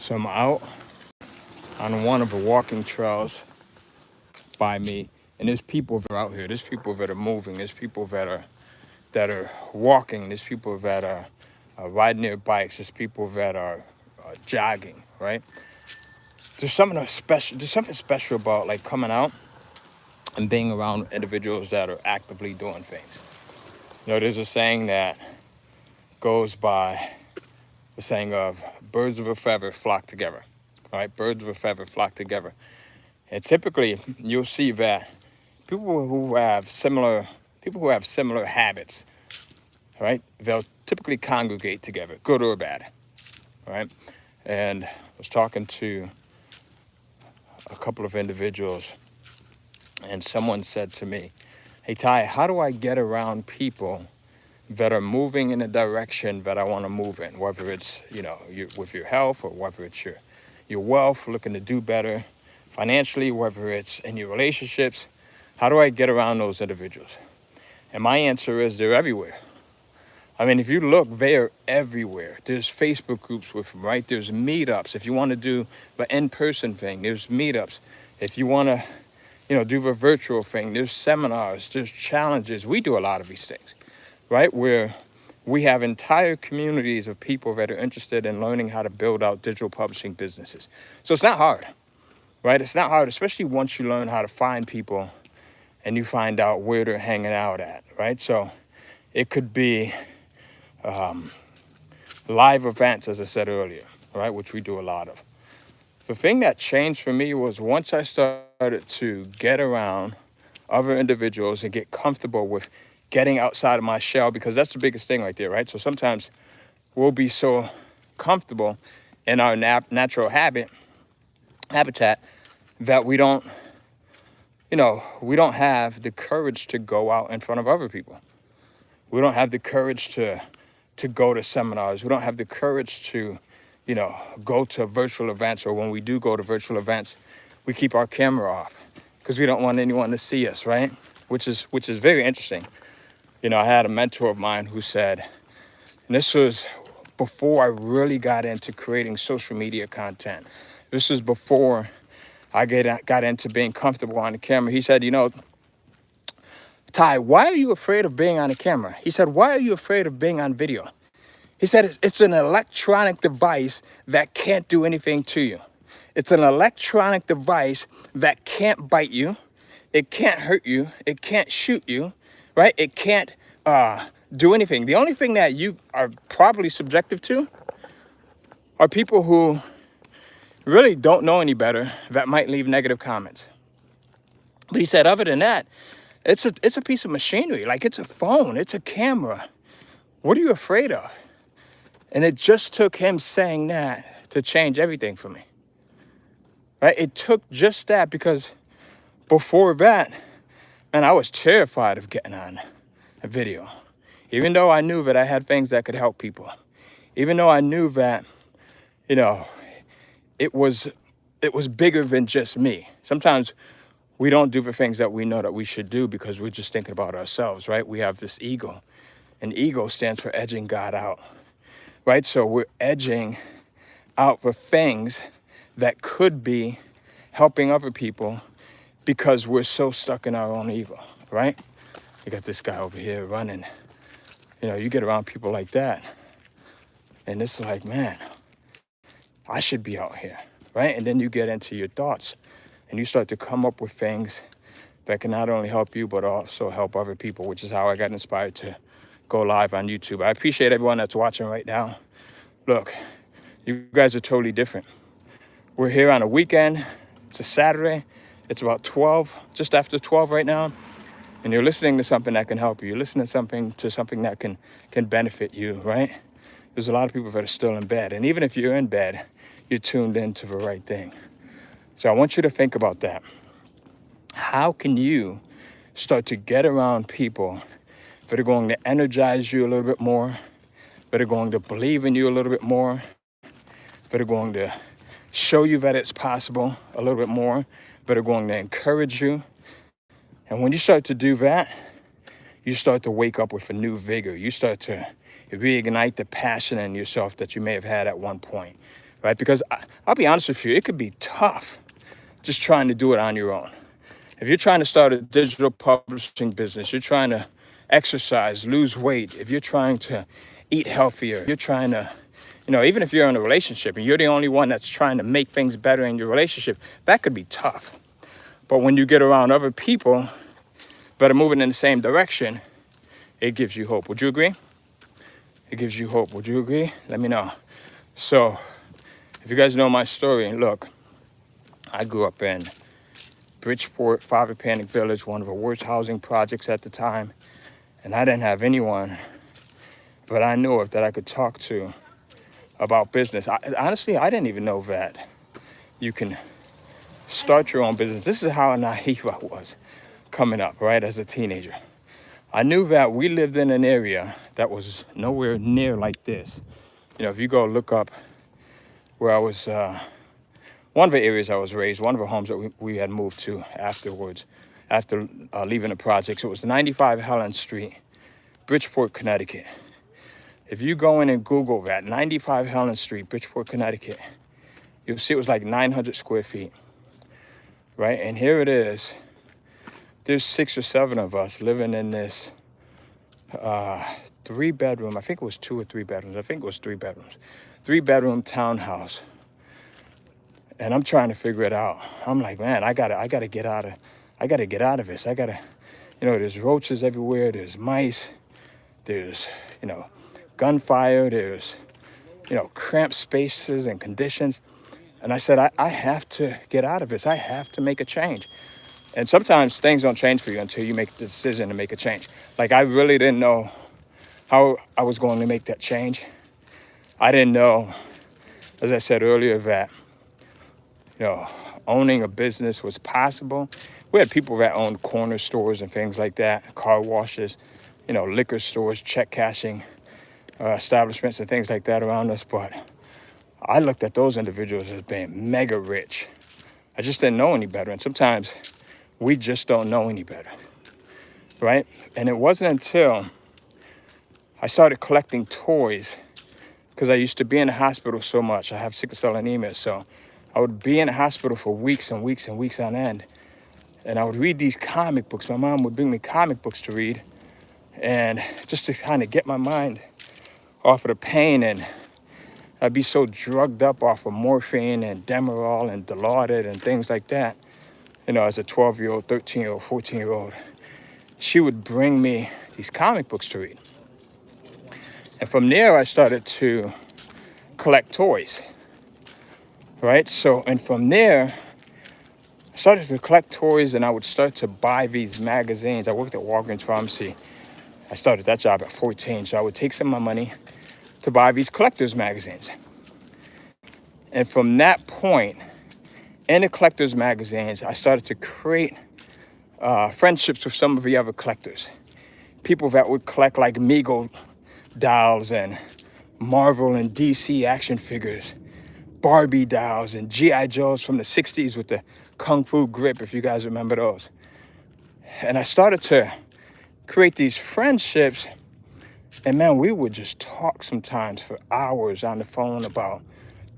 So I'm out on one of the walking trails by me, and there's people that are out here. There's people that are moving. There's people that are walking. There's people that are riding their bikes. There's people that are jogging. Right? There's something special. There's something special about like coming out and being around individuals that are actively doing things. There's a saying that goes by the saying of birds of a feather flock together. All right, birds of a feather flock together. And typically, you'll see that people who have similar habits, right? They'll typically congregate together, good or bad, right? And I was talking to a couple of individuals, and someone said to me, "Hey Ty, how do I get around people that are moving in a direction that I want to move in? Whether it's with your health, or whether it's your wealth, looking to do better financially, whether it's in your relationships. How do I get around those individuals?" And my answer is they're everywhere. I mean, if you look, they're everywhere. There's Facebook groups with them, right? There's meetups. If you want to do the in-person thing, there's meetups. If you want to, do the virtual thing, there's seminars, there's challenges. We do a lot of these things, right? Where we have entire communities of people that are interested in learning how to build out digital publishing businesses. So it's not hard, right? It's not hard, especially once you learn how to find people and you find out where they're hanging out at, right? So it could be live events, as I said earlier, right, which we do a lot of. The thing that changed for me was once I started to get around other individuals and get comfortable with getting outside of my shell, because that's the biggest thing right there, right? So sometimes we'll be so comfortable in our natural habitat that we don't have the courage to go out in front of other people. We don't have the courage to go to seminars. We don't have the courage to, go to virtual events, or when we do go to virtual events, we keep our camera off because we don't want anyone to see us, right? Which is very interesting. I had a mentor of mine who said, and this was before I really got into creating social media content. This was before I got into being comfortable on the camera. He said, "Ty, why are you afraid of being on the camera?" He said, "Why are you afraid of being on video?" He said, "It's an electronic device that can't do anything to you. It's an electronic device that can't bite you. It can't hurt you. It can't shoot you, right? It can't do anything. The only thing that you are probably subjective to are people who really don't know any better that might leave negative comments." But he said, other than that, it's a piece of machinery. Like, it's a phone, it's a camera. What are you afraid of? And it just took him saying that to change everything for me, right? It took just that, because before that, and I was terrified of getting on a video, even though I knew that I had things that could help people, even though I knew that, it was bigger than just me. Sometimes we don't do the things that we know that we should do because we're just thinking about ourselves, right? We have this ego, and ego stands for edging God out, right? So we're edging out the things that could be helping other people because we're so stuck in our own ego, right? You got this guy over here running. You get around people like that, and it's like, man, I should be out here, right? And then you get into your thoughts, and you start to come up with things that can not only help you, but also help other people, which is how I got inspired to go live on YouTube. I appreciate everyone that's watching right now. Look, you guys are totally different. We're here on a weekend. It's a Saturday. It's about 12, just after 12 right now. And you're listening to something that can help you. You're listening to something that can benefit you, right? There's a lot of people that are still in bed. And even if you're in bed, you're tuned into the right thing. So I want you to think about that. How can you start to get around people that are going to energize you a little bit more, that are going to believe in you a little bit more, that are going to show you that it's possible a little bit more, that are going to encourage you? And when you start to do that, you start to wake up with a new vigor. You start to reignite the passion in yourself that you may have had at one point, right? Because I'll be honest with you, it could be tough just trying to do it on your own. If you're trying to start a digital publishing business, you're trying to exercise, lose weight, if you're trying to eat healthier, you're trying to, even if you're in a relationship and you're the only one that's trying to make things better in your relationship, that could be tough. But when you get around other people that are moving in the same direction, it gives you hope. Would you agree? It gives you hope. Would you agree? Let me know. So, if you guys know my story, look, I grew up in Bridgeport, Father Panic Village, one of the worst housing projects at the time. And I didn't have anyone, but I knew of that I could talk to about business. Honestly, I didn't even know that you can start your own business. This is how naive I was coming up, right, as a teenager. I knew that we lived in an area that was nowhere near like this. If you go look up where I was, one of the areas I was raised, one of the homes that we had moved to afterwards, after leaving the projects, it was 95 Helen Street, Bridgeport, Connecticut. If you go in and Google that, 95 Helen Street, Bridgeport, Connecticut, you'll see it was like 900 square feet, right? And here it is. There's 6 or 7 of us living in this 3-bedroom, I think it was 2 or 3 bedrooms. I think it was 3 bedrooms. 3-bedroom townhouse. And I'm trying to figure it out. I'm like, man, I gotta get out of this. There's roaches everywhere. There's mice. There's, gunfire. There's, cramped spaces and conditions. And I said, I have to get out of this. I have to make a change. And sometimes things don't change for you until you make the decision to make a change. Like, I really didn't know how I was going to make that change. I didn't know, as I said earlier, that, owning a business was possible. We had people that owned corner stores and things like that, car washes, liquor stores, check cashing establishments and things like that around us. But I looked at those individuals as being mega rich. I just didn't know any better. And sometimes we just don't know any better, right? And it wasn't until I started collecting toys, because I used to be in the hospital so much. I have sickle cell anemia, so I would be in the hospital for weeks and weeks and weeks on end. And I would read these comic books. My mom would bring me comic books to read, and just to kind of get my mind off of the pain. And I'd be so drugged up off of morphine and Demerol and Dilaudid and things like that. As a 12-year-old, 13-year-old, 14-year-old, she would bring me these comic books to read. And from there, I started to collect toys, right? And from there, I started to collect toys, and I would start to buy these magazines. I worked at Walgreens Pharmacy. I started that job at 14, so I would take some of my money to buy these collector's magazines. And from that point, in the collector's magazines, I started to create friendships with some of the other collectors. People that would collect like Mego dolls and Marvel and DC action figures, Barbie dolls and G.I. Joes from the 60s with the Kung Fu grip, if you guys remember those. And I started to create these friendships, and man, we would just talk sometimes for hours on the phone about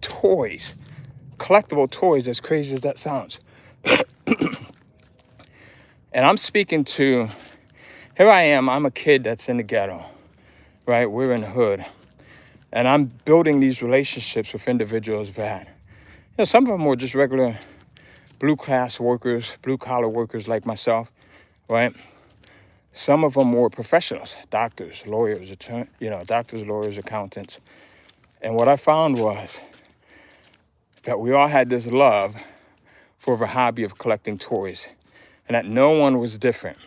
toys, collectible toys, as crazy as that sounds. And I'm speaking to, here I am, I'm a kid that's in the ghetto, right? We're in the hood. And I'm building these relationships with individuals that, some of them were just regular blue-class workers, blue-collar workers like myself, right? Some of them were professionals, doctors, lawyers, doctors, lawyers, accountants. And what I found was that we all had this love for the hobby of collecting toys, and that no one was different.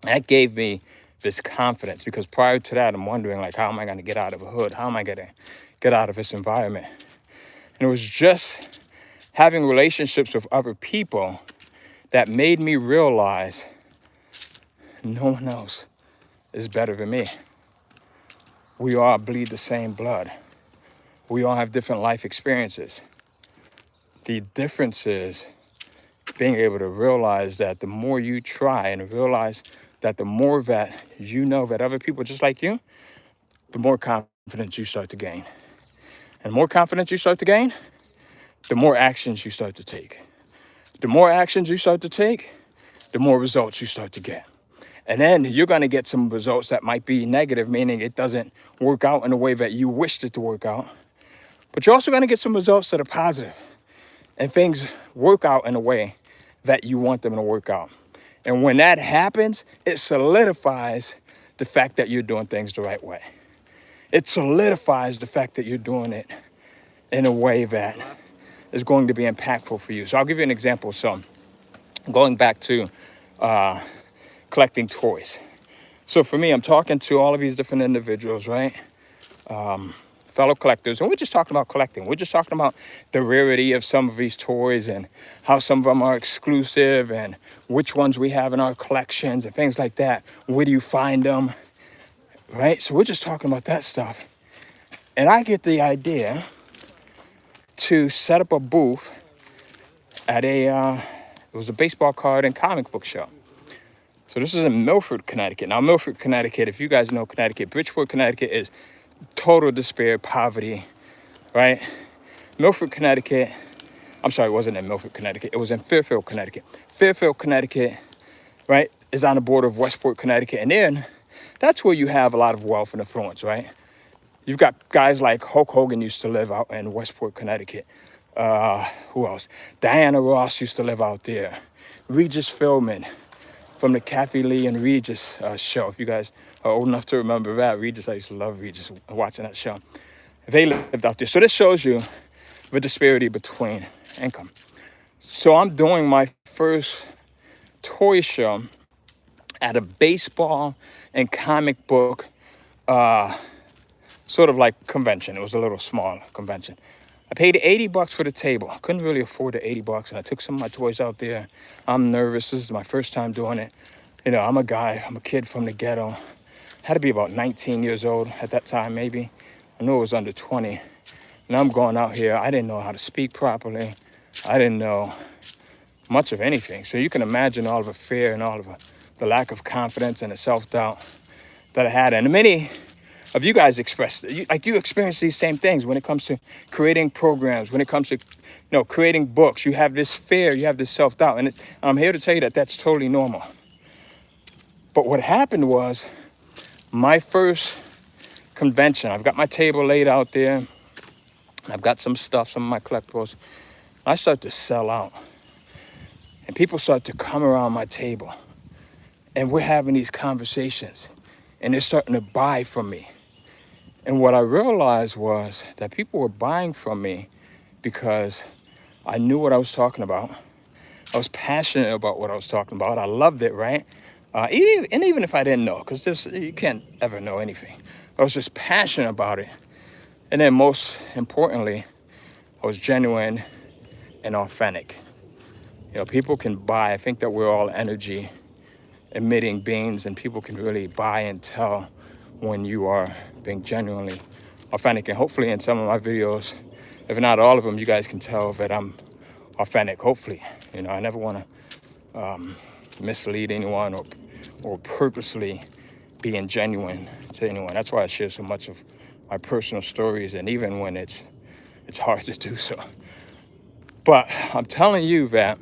That gave me this confidence, because prior to that, I'm wondering, like, how am I going to get out of a hood? How am I going to get out of this environment? And it was just having relationships with other people that made me realize no one else is better than me. We all bleed the same blood. We all have different life experiences. The difference is being able to realize that the more you try, and realize that the more that you know that other people just like you, the more confidence you start to gain. And the more confidence you start to gain, the more actions you start to take. The more actions you start to take, the more results you start to get. And then you're going to get some results that might be negative, meaning it doesn't work out in a way that you wished it to work out. But you're also going to get some results that are positive, and things work out in a way that you want them to work out. And when that happens, it solidifies the fact that you're doing things the right way. It solidifies the fact that you're doing it in a way that is going to be impactful for you. So I'll give you an example. So going back to collecting toys. So for me, I'm talking to all of these different individuals, right? Fellow collectors, and we're just talking about collecting. We're just talking about the rarity of some of these toys and how some of them are exclusive and which ones we have in our collections and things like that. Where do you find them, right? So we're just talking about that stuff. And I get the idea to set up a booth at it was a baseball card and comic book show. So this is in Milford, Connecticut. Now, Milford, Connecticut, if you guys know Connecticut, Bridgeport, Connecticut is total despair, poverty, right? Milford, Connecticut, I'm sorry, it wasn't in Milford, Connecticut. It was in Fairfield, Connecticut. Fairfield, Connecticut, right, is on the border of Westport, Connecticut. And then that's where you have a lot of wealth and affluence, right? You've got guys like Hulk Hogan used to live out in Westport, Connecticut. Who else? Diana Ross used to live out there. Regis Philbin from the Kathy Lee and Regis show. If you guys are old enough to remember that, Regis, I used to love Regis watching that show. They lived out there. So this shows you the disparity between income. So I'm doing my first toy show at a baseball and comic book sort of like convention. It was a little small convention. I paid $80 for the table. I couldn't really afford the $80, and I took some of my toys out there. I'm nervous. This is my first time doing it. You know, I'm a kid from the ghetto. Had to be about 19 years old at that time, maybe. I knew it was under 20. And I'm going out here. I didn't know how to speak properly. I didn't know much of anything. So you can imagine all of the fear and all of the lack of confidence and the self-doubt that I had. And many of you guys expressed, you experience these same things when it comes to creating programs, when it comes to, creating books. You have this fear, you have this self-doubt, and I'm here to tell you that that's totally normal. But what happened was, my first convention, I've got my table laid out there, I've got some stuff, some of my collectibles. I start to sell out, and people start to come around my table, and we're having these conversations, and they're starting to buy from me. And what I realized was that people were buying from me because I knew what I was talking about. I was passionate about what I was talking about. I loved it, right? Even if I didn't know, because you can't ever know anything. I was just passionate about it. And then most importantly, I was genuine and authentic. People can buy. I think that we're all energy emitting beings, and people can really buy and tell when you are being genuinely authentic. And hopefully in some of my videos, if not all of them, you guys can tell that I'm authentic, hopefully. I never want to mislead anyone or purposely be ingenuine to anyone. That's why I share so much of my personal stories, and even when it's hard to do so. But I'm telling you that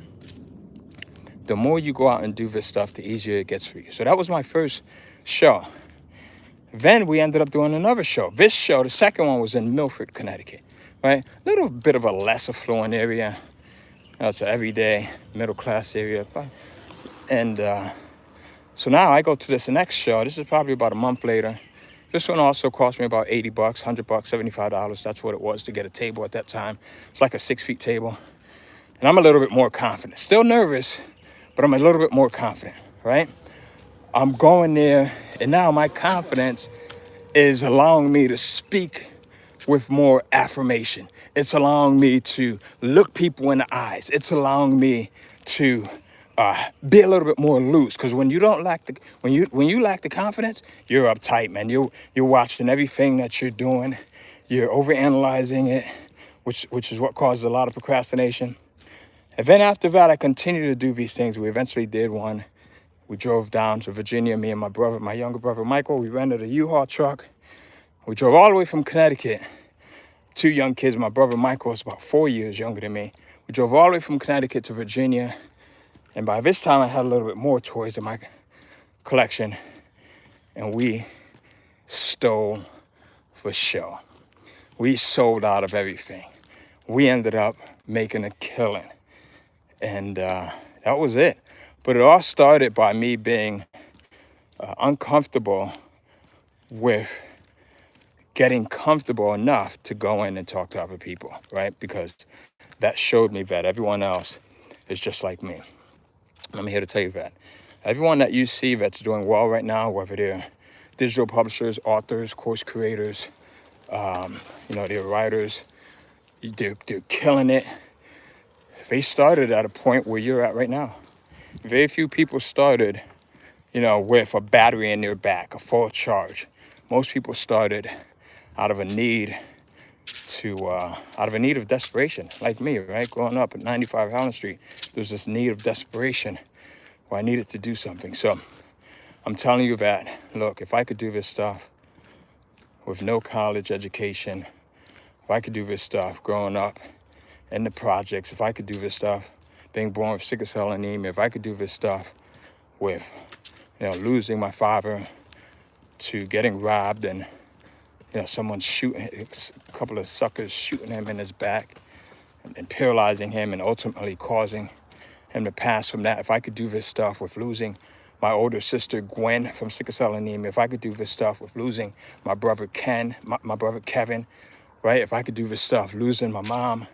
the more you go out and do this stuff, the easier it gets for you. So that was my first show. Then we ended up doing another show. This show, the second one, was in Milford, Connecticut, right? A little bit of a less affluent area. It's an everyday middle-class area. And so now I go to this next show. This is probably about a month later. This one also cost me about $80, $100, $75. That's what it was to get a table at that time. It's like a 6-feet table. And I'm a little bit more confident. Still nervous, but I'm a little bit more confident, right? I'm going there, and now my confidence is allowing me to speak with more affirmation. It's allowing me to look people in the eyes. It's allowing me to be a little bit more loose. Because when you lack the confidence, you're uptight, man. You're watching everything that you're doing. You're overanalyzing it, which is what causes a lot of procrastination. And then after that, I continued to do these things. We eventually did one. We drove down to Virginia, me and my brother, my younger brother, Michael. We rented a U-Haul truck. We drove all the way from Connecticut two young kids. My brother Michael is about 4 years younger than me. We drove all the way from Connecticut to Virginia. And by this time, I had a little bit more toys in my collection. And we stole for show. We sold out of everything. We ended up making a killing. And that was it. But it all started by me being uncomfortable with getting comfortable enough to go in and talk to other people, right? Because that showed me that everyone else is just like me. I'm here to tell you that. Everyone that you see that's doing well right now, whether they're digital publishers, authors, course creators, they're writers, they're killing it. They started at a point where you're at right now. Very few people started, with a battery in their back, a full charge. Most people started out of a need of desperation, like me, right? Growing up at 95 Howland Street, there was this need of desperation where I needed to do something. So I'm telling you that, look, if I could do this stuff with no college education, if I could do this stuff growing up in the projects, if I could do this stuff being born with sickle cell anemia, if I could do this stuff with, losing my father to getting robbed and, someone shooting, a couple of suckers shooting him in his back and paralyzing him and ultimately causing him to pass from that. If I could do this stuff with losing my older sister Gwen from sickle cell anemia, if I could do this stuff with losing my brother Ken, my brother Kevin, right? If I could do this stuff, losing my mom,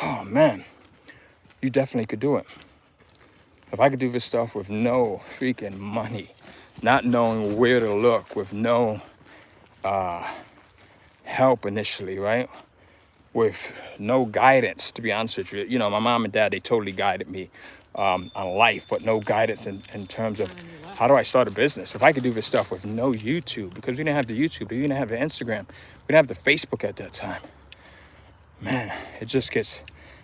oh man, you definitely could do it. If I could do this stuff with no freaking money, not knowing where to look, with no help initially, right? With no guidance, to be honest with you. My mom and dad, they totally guided me on life, but no guidance in terms of how do I start a business? If I could do this stuff with no YouTube, because we didn't have the YouTube, we didn't have the Instagram, we didn't have the Facebook at that time. Man, it just gets,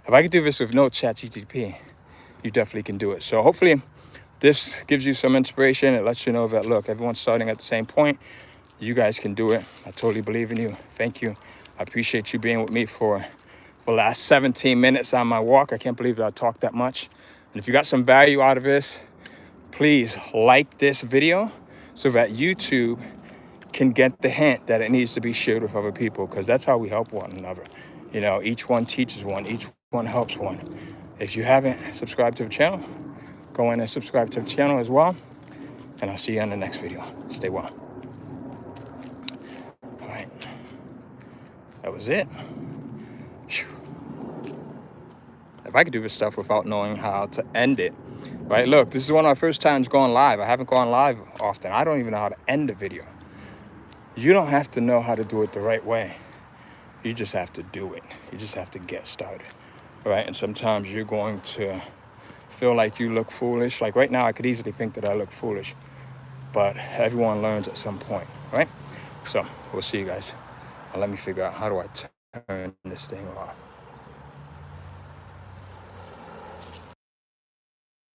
if I could do this with no ChatGPT, you definitely can do it. So hopefully this gives you some inspiration. It lets you know that, look, everyone's starting at the same point. You guys can do it. I totally believe in you. Thank you. I appreciate you being with me for the last 17 minutes on my walk. I can't believe that I talked that much. And if you got some value out of this, please like this video so that YouTube can get the hint that it needs to be shared with other people, because that's how we help one another. Each one teaches one, each one helps one. If you haven't subscribed to the channel, go in and subscribe to the channel as well. And I'll see you on the next video. Stay well. All right. That was it. Whew. If I could do this stuff without knowing how to end it, right? Look, this is one of my first times going live. I haven't gone live often. I don't even know how to end a video. You don't have to know how to do it the right way. You just have to do it. You just have to get started, right? And sometimes you're going to feel like you look foolish. Like right now, I could easily think that I look foolish, but everyone learns at some point, right? So we'll see you guys. Now let me figure out, how do I turn this thing off?